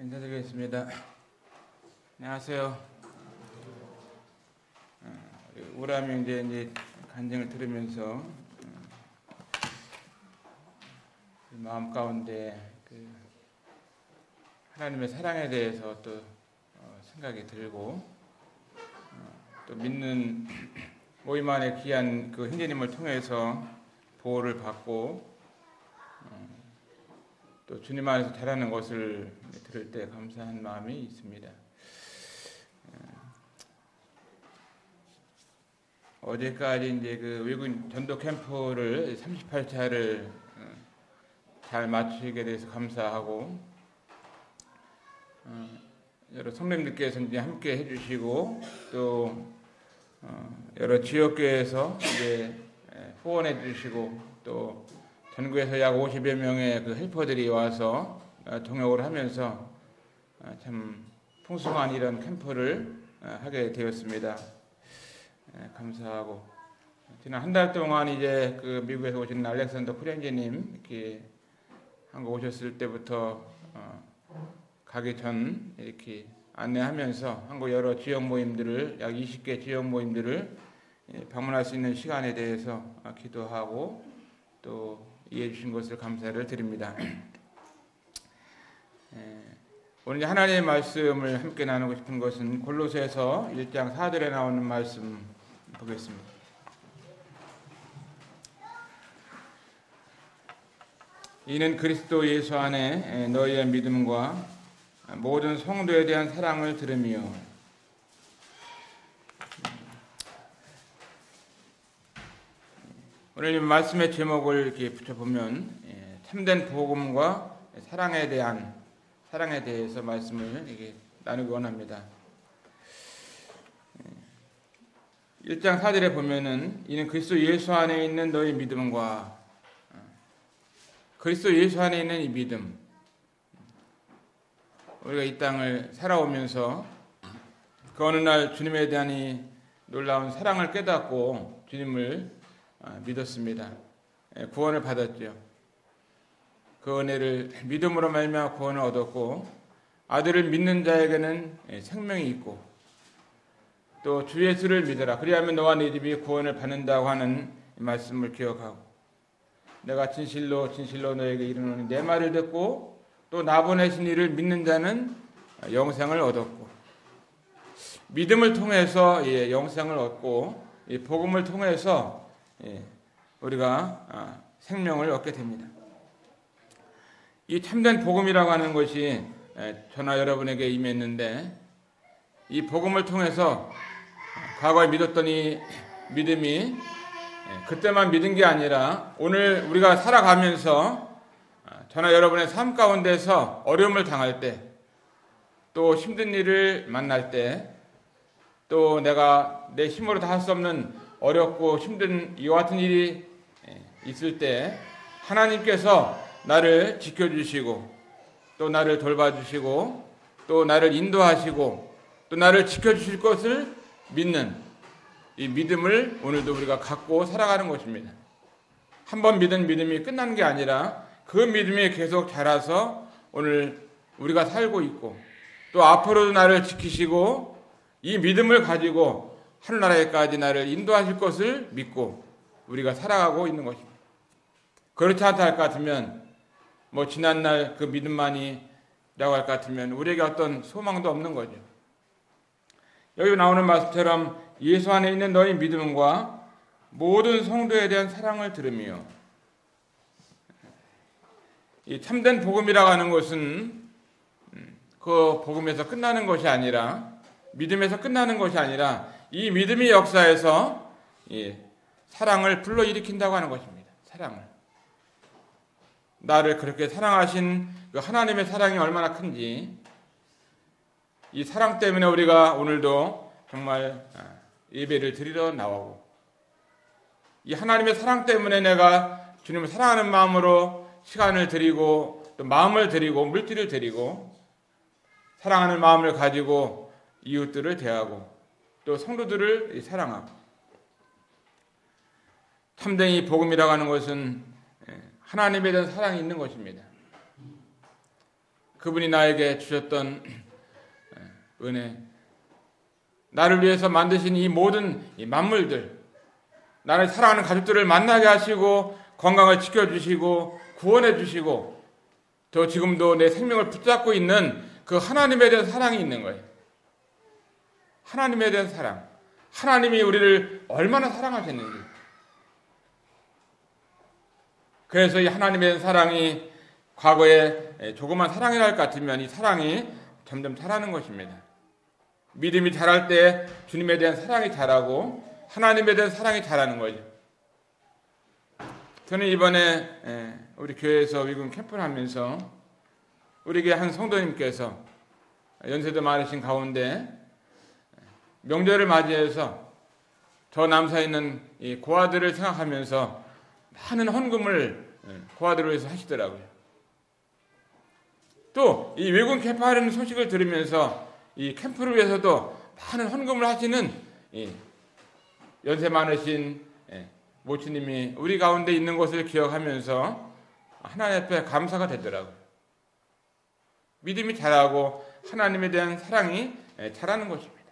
인사드리겠습니다. 안녕하세요. 우람이 이제 간증을 들으면서 마음 가운데 하나님의 사랑에 대해서 또 생각이 들고 또 믿는 모임 안에 귀한 그 형제님을 통해서 보호를 받고 또 주님 안에서 자라는 것을 들을 때 감사한 마음이 있습니다. 어제까지 이제 그 외국인 전도 캠프를 38차를 잘 마치게 돼서 감사하고 여러 성도님들께서 이제 함께 해주시고 또 여러 지역교회에서 이제 후원해 주시고 또 전국에서 약 50여 명의 그 헬퍼들이 와서 동역을 하면서 참 풍성한 이런 캠프를 하게 되었습니다. 감사하고 지난 한 달 동안 이제 그 미국에서 오신 알렉산더 프렌즈님 이렇게 한국 오셨을 때부터 가기 전 이렇게 안내하면서 한국 여러 지역 모임들을 약 20개 지역 모임들을 방문할 수 있는 시간에 대해서 기도하고 또 이해해 주신 것을 감사를 드립니다. 오늘 하나님의 말씀을 함께 나누고 싶은 것은 골로새서 1장 4절에 나오는 말씀 보겠습니다. 이는 그리스도 예수 안에 너희의 믿음과 모든 성도에 대한 사랑을 들으며 오늘 이 말씀의 제목을 이렇게 붙여보면 참된 복음과 사랑에 대해서 말씀을 이렇게 나누기 원합니다. 1장 4절에 보면은 이는 그리스도 예수 안에 있는 너희 믿음과 그리스도 예수 안에 있는 이 믿음, 우리가 이 땅을 살아오면서 그 어느 날 주님에 대한 이 놀라운 사랑을 깨닫고 주님을 믿었습니다. 구원을 받았죠. 그 은혜를 믿음으로 말미암아 구원을 얻었고 아들을 믿는 자에게는 생명이 있고 또 주 예수를 믿어라 그리하면 너와 네 집이 구원을 받는다고 하는 말씀을 기억하고 내가 진실로 너에게 이르노니 내 말을 듣고 또 나 보내신 이를 믿는 자는 영생을 얻었고 믿음을 통해서 영생을 얻고 복음을 통해서 우리가 생명을 얻게 됩니다. 이 참된 복음이라고 하는 것이 저나 여러분에게 임했는데 이 복음을 통해서 과거에 믿었던 이 믿음이 그때만 믿은 게 아니라 오늘 우리가 살아가면서 저나 여러분의 삶 가운데서 어려움을 당할 때 또 힘든 일을 만날 때 또 내가 내 힘으로 다 할 수 없는 어렵고 힘든 이와 같은 일이 있을 때 하나님께서 나를 지켜주시고 또 나를 돌봐주시고 또 나를 인도하시고 또 나를 지켜주실 것을 믿는 이 믿음을 오늘도 우리가 갖고 살아가는 것입니다. 한번 믿은 믿음이 끝나는 게 아니라 그 믿음이 계속 자라서 오늘 우리가 살고 있고 또 앞으로도 나를 지키시고 이 믿음을 가지고 하늘나라에까지 나를 인도하실 것을 믿고 우리가 살아가고 있는 것입니다. 그렇지 않다 할 것 같으면 지난날 그 믿음만이라고 할 것 같으면 우리에게 어떤 소망도 없는 거죠. 여기 나오는 말씀처럼 예수 안에 있는 너희 믿음과 모든 성도에 대한 사랑을 들으며 이 참된 복음이라고 하는 것은 그 복음에서 끝나는 것이 아니라 믿음에서 끝나는 것이 아니라 이 믿음의 역사에서 사랑을 불러일으킨다고 하는 것입니다. 사랑을. 나를 그렇게 사랑하신 그 하나님의 사랑이 얼마나 큰지 이 사랑 때문에 우리가 오늘도 정말 예배를 드리러 나오고 이 하나님의 사랑 때문에 내가 주님을 사랑하는 마음으로 시간을 드리고 또 마음을 드리고 물질을 드리고 사랑하는 마음을 가지고 이웃들을 대하고 또 성도들을 사랑하고 참된 이 복음이라고 하는 것은 하나님에 대한 사랑이 있는 것입니다. 그분이 나에게 주셨던 은혜, 나를 위해서 만드신 이 모든 이 만물들, 나를 사랑하는 가족들을 만나게 하시고 건강을 지켜주시고 구원해 주시고 또 지금도 내 생명을 붙잡고 있는 그 하나님에 대한 사랑이 있는 거예요. 하나님에 대한 사랑, 하나님이 우리를 얼마나 사랑하셨는지. 그래서 이 하나님에 대한 사랑이 과거에 조그만 사랑이랄 것 같으면 이 사랑이 점점 자라는 것입니다. 믿음이 자랄 때 주님에 대한 사랑이 자라고 하나님에 대한 사랑이 자라는 거죠. 저는 이번에 우리 교회에서 위군 캠프를 하면서 우리에게 한 성도님께서 연세도 많으신 가운데 명절을 맞이해서 저 남사에 있는 이 고아들을 생각하면서 많은 헌금을 고아들을 위해서 하시더라고요. 또 이 외국 캠프 하려는 소식을 들으면서 이 캠프를 위해서도 많은 헌금을 하시는 이 연세 많으신 모친님이 우리 가운데 있는 것을 기억하면서 하나님 앞에 감사가 되더라고요. 믿음이 자라고 하나님에 대한 사랑이 자라는 것입니다.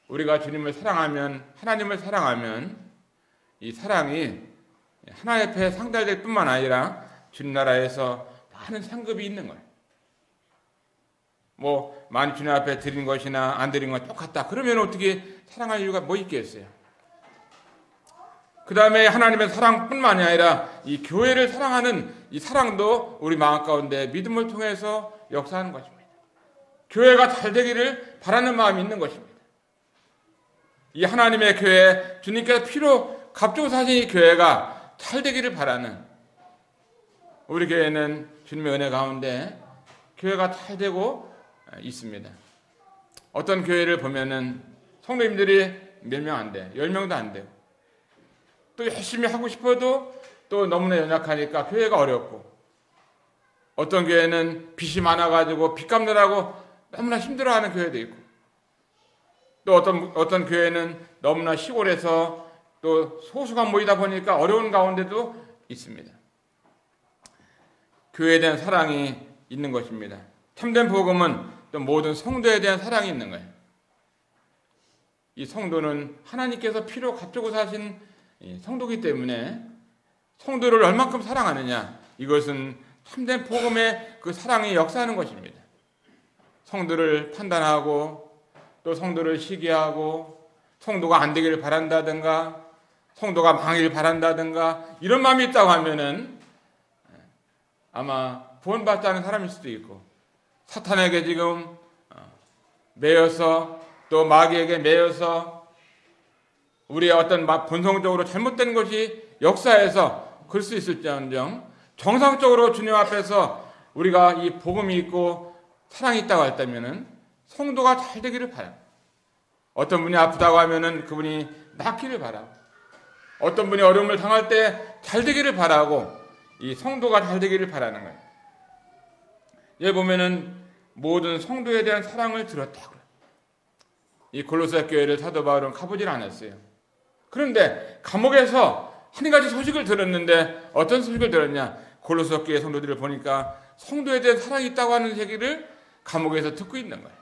우리가 주님을 사랑하면, 하나님을 사랑하면 이 사랑이 하나님 앞에 상달될 뿐만 아니라 주님 나라에서 많은 상급이 있는 거예요. 뭐 많이 주님 앞에 드린 것이나 안 드린 건 똑같다. 그러면 어떻게 사랑할 이유가 뭐 있겠어요? 그 다음에 하나님의 사랑뿐만이 아니라 이 교회를 사랑하는 이 사랑도 우리 마음 가운데 믿음을 통해서 역사하는 것입니다. 교회가 잘 되기를 바라는 마음이 있는 것입니다. 이 하나님의 교회, 주님께서 피로 값주고 사신 이 교회가 잘 되기를 바라는 우리 교회는 주님의 은혜 가운데 교회가 잘 되고 있습니다. 어떤 교회를 보면은 성도님들이 몇 명 안 돼, 10명도 안 돼요. 또 열심히 하고 싶어도 또 너무나 연약하니까 교회가 어렵고, 어떤 교회는 빚이 많아가지고 빚 갚느라고 너무나 힘들어하는 교회도 있고, 또 어떤 교회는 너무나 시골에서 또 소수가 모이다 보니까 어려운 가운데도 있습니다. 교회에 대한 사랑이 있는 것입니다. 참된 복음은 또 모든 성도에 대한 사랑이 있는 거예요. 이 성도는 하나님께서 피로 값주고 사신 성도이기 때문에 성도를 얼만큼 사랑하느냐, 이것은 참된 복음의 그 사랑이 역사하는 것입니다. 성도를 판단하고 또 성도를 시기하고 성도가 안 되기를 바란다든가 성도가 망하기를 바란다든가 이런 마음이 있다고 하면은 아마 구원받지 않은 사람일 수도 있고, 사탄에게 지금 매여서 또 마귀에게 매여서 우리의 어떤 본성적으로 잘못된 것이 역사에서 그럴 수 있을지언정 정상적으로 주님 앞에서 우리가 이 복음이 있고 사랑이 있다고 했다면은 성도가 잘 되기를 바랍니다. 어떤 분이 아프다고 하면은 그분이 낫기를 바라고, 어떤 분이 어려움을 당할 때 잘 되기를 바라고, 이 성도가 잘 되기를 바라는 거예요. 여기 보면은 모든 성도에 대한 사랑을 들었다고요. 이 골로새 교회를 사도 바울은 가보질 않았어요. 그런데 감옥에서 한 가지 소식을 들었는데 어떤 소식을 들었냐? 골로새 교회 성도들을 보니까 성도에 대한 사랑이 있다고 하는 얘기를 감옥에서 듣고 있는 거예요.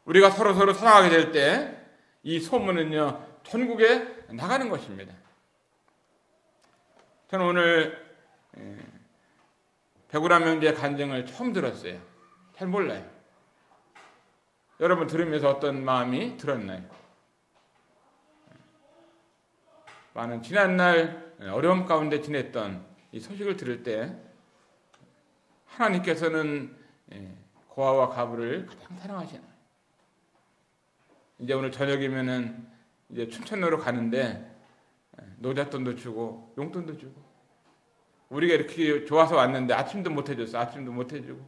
우리가 서로 사랑하게 될 때 이 소문은요 전국에 나가는 것입니다. 저는 오늘 백우라명제 간증을 처음 들었어요. 잘 몰라요. 여러분 들으면서 어떤 마음이 들었나요? 많은 지난날 어려움 가운데 지냈던 이 소식을 들을 때 하나님께서는 고아와 가부를 가장 사랑하시는 거예요. 이제 오늘 저녁이면은 이제 춘천로로 가는데 노잣돈도 주고 용돈도 주고, 우리가 이렇게 좋아서 왔는데 아침도 못 해줬어. 아침도 못 해주고,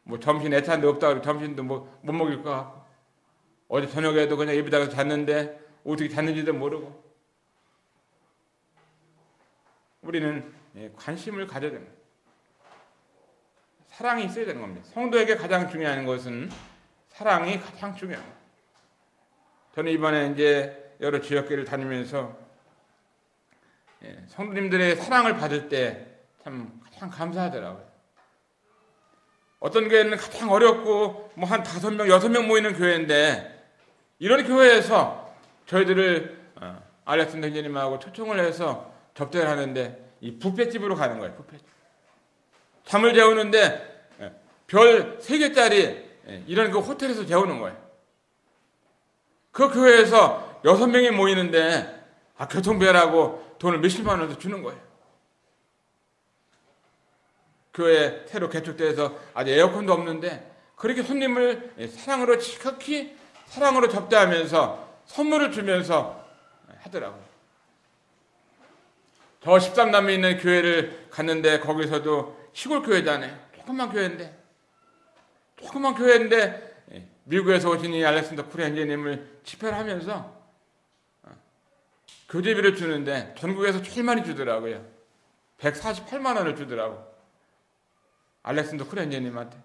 뭐 점심 애찬데 없다고 점심도 못 먹일 것 같고, 어제 저녁에도 그냥 예배당에서 잤는데 어떻게 잤는지도 모르고. 우리는 관심을 가져야 됩니다. 사랑이 있어야 되는 겁니다. 성도에게 가장 중요한 것은 사랑이 가장 중요합니다. 저는 이번에 이제 여러 지역교회를 다니면서 성도님들의 사랑을 받을 때 참 가장 감사하더라고요. 어떤 교회는 가장 어렵고 뭐 한 5명, 6명 모이는 교회인데 이런 교회에서 저희들을 알렉산더 형제님하고 초청을 해서 접대를 하는데 이 뷔페집으로 가는 거예요. 뷔페집. 잠을 재우는데 별 3개짜리 이런 그 호텔에서 재우는 거예요. 그 교회에서 6명이 모이는데 교통비라고 돈을 몇십만 원도 주는 거예요. 교회 새로 개축돼서 아직 에어컨도 없는데 그렇게 손님을 사랑으로 지극히 사랑으로 접대하면서 선물을 주면서 하더라고요. 저 13남에 있는 교회를 갔는데 거기서도 시골 교회잖아요. 조그만 교회인데 미국에서 오신 이 알렉산더 쿠리 형제님을 집회를 하면서 교제비를 주는데 전국에서 제일 많이 주더라고요. 148만 원을 주더라고. 알렉산더 쿠리 형제님한테.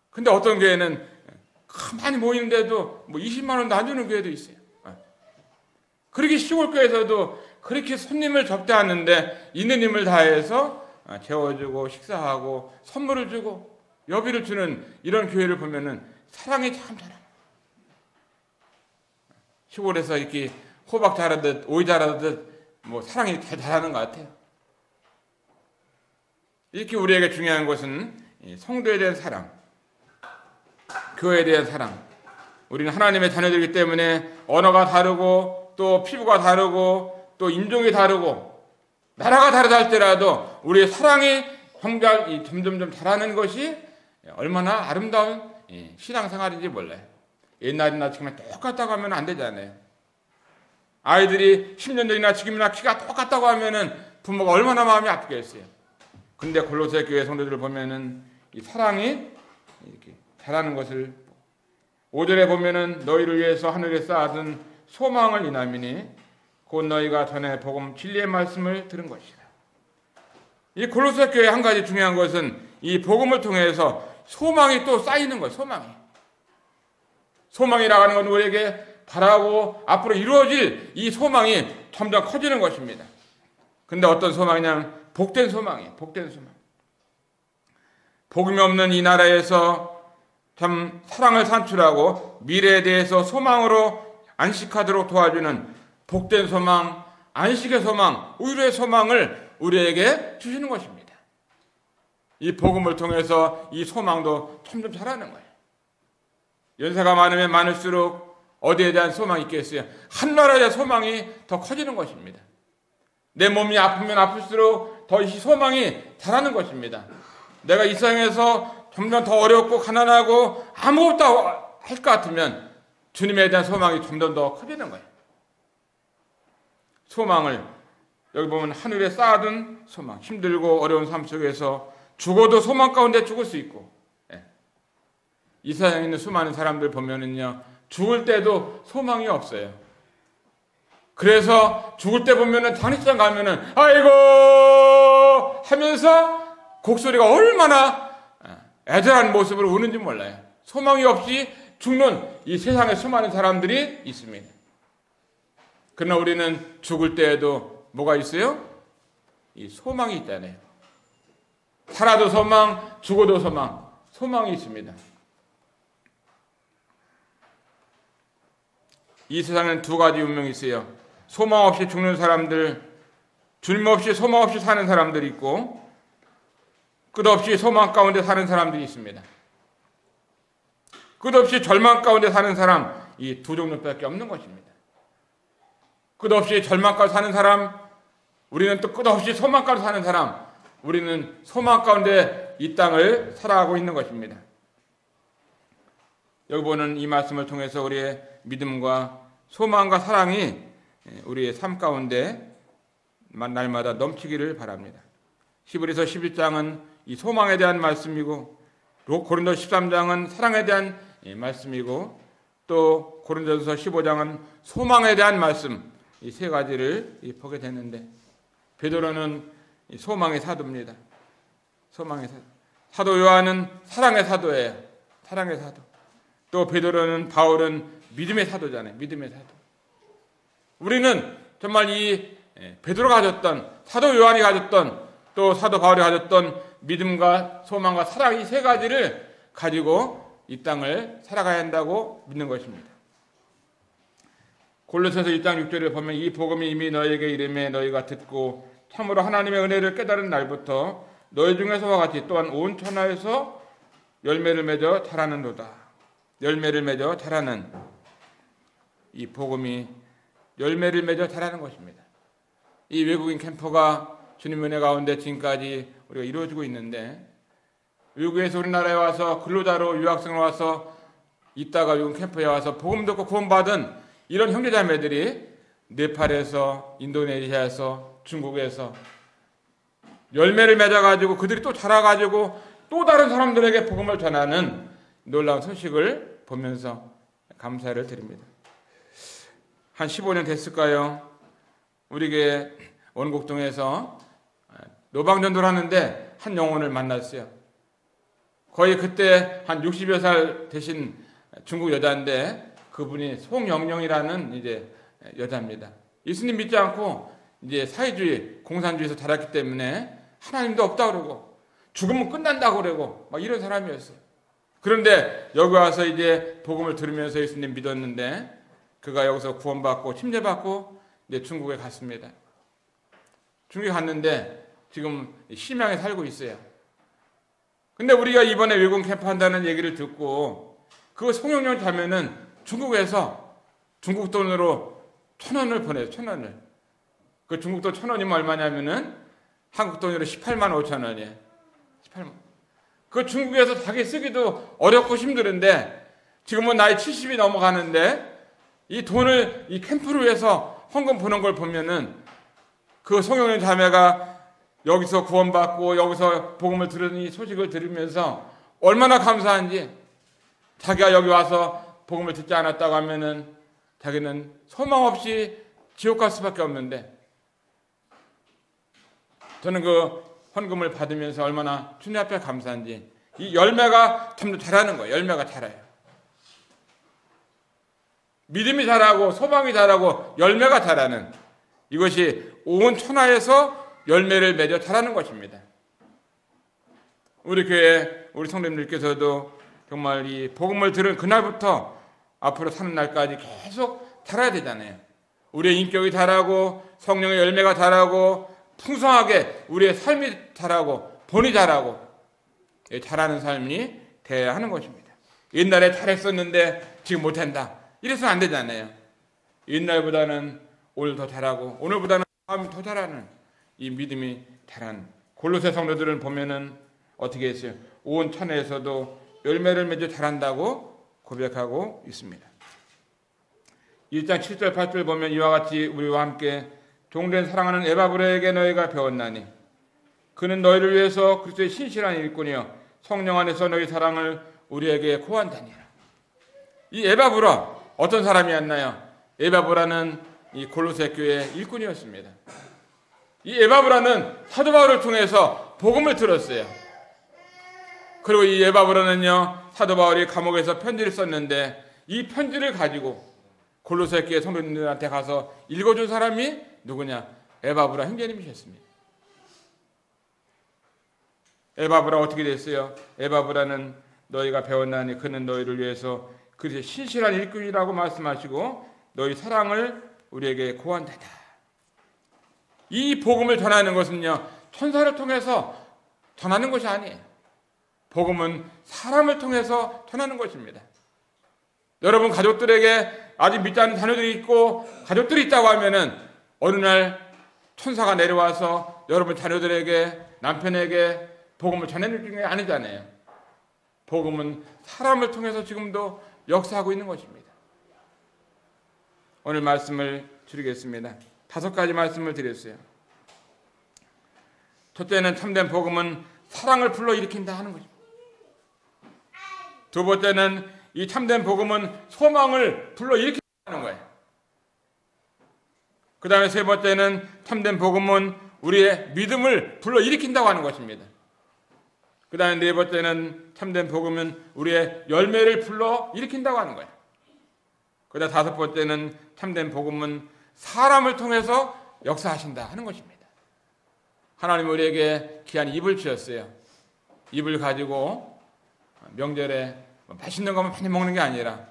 근데 어떤 교회는 많이 모이는데도 뭐 20만 원도 안 주는 교회도 있어요. 그렇게 시골 교회에서도 그렇게 손님을 접대하는데 있는 힘을 다해서 재워주고 식사하고 선물을 주고 여비를 주는 이런 교회를 보면은 사랑이 참 잘하는. 시골에서 이렇게 호박 자라듯 오이 자라듯 뭐 사랑이 잘하는 것 같아요. 이렇게 우리에게 중요한 것은 성도에 대한 사랑, 교회에 대한 사랑. 우리는 하나님의 자녀들이기 때문에 언어가 다르고 또 피부가 다르고 또 인종이 다르고 나라가 다르다 할지라도 우리의 사랑이 점점점 자라는 것이 얼마나 아름다운 신앙생활인지 몰라요. 옛날이나 지금이나 똑같다고 하면 안 되잖아요. 아이들이 10년 전이나 지금이나 키가 똑같다고 하면은 부모가 얼마나 마음이 아프겠어요. 근데 골로새 교회 성도들을 보면은 이 사랑이 이렇게 자라는 것을 5절에 보면은 너희를 위해서 하늘에 쌓아둔 소망을 인함이니 곧 너희가 전에 복음 진리의 말씀을 들은 것이라. 이 골로새 교회 한 가지 중요한 것은 이 복음을 통해서 소망이 또 쌓이는 거예요. 소망이라고 하는 건 우리에게 바라고 앞으로 이루어질 이 소망이 점점 커지는 것입니다. 근데 어떤 소망이냐면 복된 소망이에요. 복된 소망. 복음이 없는 이 나라에서 참 사랑을 산출하고 미래에 대해서 소망으로 안식하도록 도와주는 복된 소망, 안식의 소망, 의로의 소망을 우리에게 주시는 것입니다. 이 복음을 통해서 이 소망도 점점 자라는 거예요. 연세가 많으면 많을수록 어디에 대한 소망이 있겠어요? 한 나라에 대한 소망이 더 커지는 것입니다. 내 몸이 아프면 아플수록 더 이 소망이 자라는 것입니다. 내가 이 세상에서 점점 더 어렵고 가난하고 아무것도 할 것 같으면 주님에 대한 소망이 점점 더 커지는 거예요. 소망을 여기 보면 하늘에 쌓아둔 소망, 힘들고 어려운 삶 속에서 죽어도 소망 가운데 죽을 수 있고, 이 세상에 있는 수많은 사람들 보면은요 죽을 때도 소망이 없어요. 그래서 죽을 때 보면은 장례식장 가면은 아이고 하면서 곡소리가 얼마나 애절한 모습으로 우는지 몰라요. 소망이 없이 죽는 이 세상에 수많은 사람들이 있습니다. 그러나 우리는 죽을 때에도 뭐가 있어요? 이 소망이 있잖아요. 살아도 소망, 죽어도 소망, 소망이 있습니다. 이 세상에는 두 가지 운명이 있어요. 소망 없이 죽는 사람들, 주님 없이 소망 없이 사는 사람들이 있고 끝없이 소망 가운데 사는 사람들이 있습니다. 끝없이 절망 가운데 사는 사람, 이 두 종류밖에 없는 것입니다. 끝없이 절망 가운데 사는 사람, 우리는 또 끝없이 소망 가운데 사는 사람, 우리는 소망 가운데 이 땅을 살아가고 있는 것입니다. 여기 보는 이 말씀을 통해서 우리의 믿음과 소망과 사랑이 우리의 삶 가운데 날마다 넘치기를 바랍니다. 히브리서 11장은 이 소망에 대한 말씀이고 고린도 13장은 사랑에 대한 말씀이고 또 고린도서 15장은 소망에 대한 말씀, 이 세 가지를 보게 되는데 베드로는 소망의 사도입니다. 소망의 사도. 사도 요한은 사랑의 사도예요. 사랑의 사도. 또 베드로는 바울은 믿음의 사도잖아요. 믿음의 사도. 우리는 정말 이 베드로가 가졌던 사도 요한이 가졌던 또 사도 바울이 가졌던 믿음과 소망과 사랑 이 세 가지를 가지고 이 땅을 살아가야 한다고 믿는 것입니다. 골로새서 1장 6절에 보면 이 복음이 이미 너희에게 이르매 너희가 듣고 참으로 하나님의 은혜를 깨달은 날부터 너희 중에서와 같이 또한 온 천하에서 열매를 맺어 자라는도다. 열매를 맺어 자라는 이 복음이 열매를 맺어 자라는 것입니다. 이 외국인 캠퍼가 주님 은혜 가운데 지금까지 우리가 이루어지고 있는데 외국에서 우리나라에 와서 근로자로 유학생으로 와서 있다가 외국 캠프에 와서 복음 듣고 구원받은 이런 형제자매들이 네팔에서 인도네시아에서 중국에서 열매를 맺어가지고 그들이 또 자라가지고 또 다른 사람들에게 복음을 전하는 놀라운 소식을 보면서 감사를 드립니다. 한 15년 됐을까요? 우리 교회 원곡동에서 노방전도를 하는데 한 영혼을 만났어요. 거의 그때 한 60여 살 되신 중국 여자인데 그분이 송영영이라는 이제 여자입니다. 예수님 믿지 않고 이제 사회주의, 공산주의에서 자랐기 때문에 하나님도 없다 그러고 죽으면 끝난다고 그러고 막 이런 사람이었어요. 그런데 여기 와서 이제 복음을 들으면서 예수님 믿었는데 그가 여기서 구원받고 침례받고 이제 중국에 갔습니다. 중국에 갔는데 지금 심양에 살고 있어요. 근데 우리가 이번에 외국 캠프 한다는 얘기를 듣고 그 송영영 자매는 중국에서 중국 돈으로 1,000원을 보내요. 1,000원을. 그 중국 돈 1,000원이면 얼마냐면은 한국 돈으로 18만 5천 원이에요. 18만. 그 중국에서 자기 쓰기도 어렵고 힘드는데 지금은 나이 70이 넘어가는데 이 돈을 이 캠프를 위해서 헌금 보는 걸 보면은 그 송영영 자매가 여기서 구원받고 여기서 복음을 들은 이 소식을 들으면서 얼마나 감사한지 자기가 여기 와서 복음을 듣지 않았다고 하면은 자기는 소망 없이 지옥 갈 수밖에 없는데 저는 그 헌금을 받으면서 얼마나 주님 앞에 감사한지 이 열매가 참 자라는 거예요. 열매가 자라요. 믿음이 자라고 소망이 자라고 열매가 자라는 이것이 온 천하에서 열매를 맺어 자라는 것입니다. 우리 교회 우리 성도님들께서도 정말 이 복음을 들은 그날부터 앞으로 사는 날까지 계속 자라야 되잖아요. 우리의 인격이 자라고 성령의 열매가 자라고 풍성하게 우리의 삶이 자라고 본이 자라고 자라는 삶이 돼야 하는 것입니다. 옛날에 잘했었는데 지금 못한다. 이래서는 안 되잖아요. 옛날보다는 오늘 더 잘하고 오늘보다는 다음 더 잘하는 이 믿음이 자란 골로새 성도들을 보면은 어떻게 했어요? 온 천하에서도 열매를 맺어 자란다고 고백하고 있습니다. 1장 7절 8절 보면 이와 같이 우리와 함께 종된 사랑하는 에바브라에게 너희가 배웠나니 그는 너희를 위해서 그리스도의 신실한 일꾼이여 성령 안에서 너희 사랑을 우리에게 고한다니라. 이 에바브라 어떤 사람이었나요? 에바브라는 이 골로새 교회 일꾼이었습니다. 이 에바브라는 사도 바울을 통해서 복음을 들었어요. 그리고 이 에바브라는요 사도 바울이 감옥에서 편지를 썼는데 이 편지를 가지고 골로새 교회 성도님들한테 가서 읽어준 사람이 누구냐? 에바브라 형제님이셨습니다. 에바브라 어떻게 됐어요? 에바브라는 너희가 배웠나니 그는 너희를 위해서 그리스도의 신실한 일꾼이라고 말씀하시고 너희 사랑을 우리에게 고한다다. 이 복음을 전하는 것은요 천사를 통해서 전하는 것이 아니에요. 복음은 사람을 통해서 전하는 것입니다. 여러분 가족들에게 아직 믿지 않는 자녀들이 있고 가족들이 있다고 하면은 어느 날 천사가 내려와서 여러분 자녀들에게 남편에게 복음을 전해줄 게 아니잖아요. 복음은 사람을 통해서 지금도 역사하고 있는 것입니다. 오늘 말씀을 드리겠습니다. 5가지 말씀을 드렸어요. 첫째는 참된 복음은 사랑을 불러일으킨다 하는 것입니다. 두 번째는 이 참된 복음은 소망을 불러일으킨다는 거예요. 그 다음에 세 번째는 참된 복음은 우리의 믿음을 불러일으킨다고 하는 것입니다. 그 다음에 네 번째는 참된 복음은 우리의 열매를 불러일으킨다고 하는 거예요. 그 다음 다섯 번째는 참된 복음은 사람을 통해서 역사하신다 하는 것입니다. 하나님 우리에게 귀한 입을 주셨어요. 입을 가지고 명절에 맛있는 것만 많이 먹는 게 아니라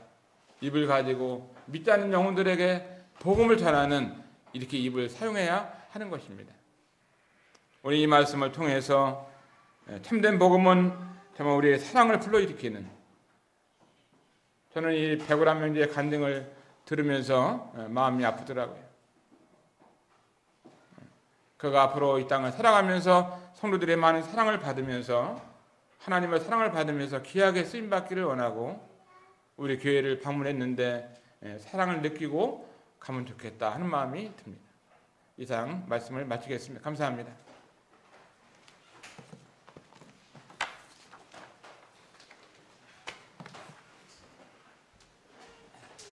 입을 가지고 믿지 않는 영혼들에게 복음을 전하는 이렇게 입을 사용해야 하는 것입니다. 오늘 이 말씀을 통해서 참된 복음은 정말 우리의 사랑을 불러일으키는, 저는 이 백오란 명제의 간증을 들으면서 마음이 아프더라고요. 그가 앞으로 이 땅을 살아가면서 성도들의 많은 사랑을 받으면서 하나님의 사랑을 받으면서 귀하게 쓰임받기를 원하고 우리 교회를 방문했는데 사랑을 느끼고 가면 좋겠다 하는 마음이 듭니다. 이상 말씀을 마치겠습니다. 감사합니다.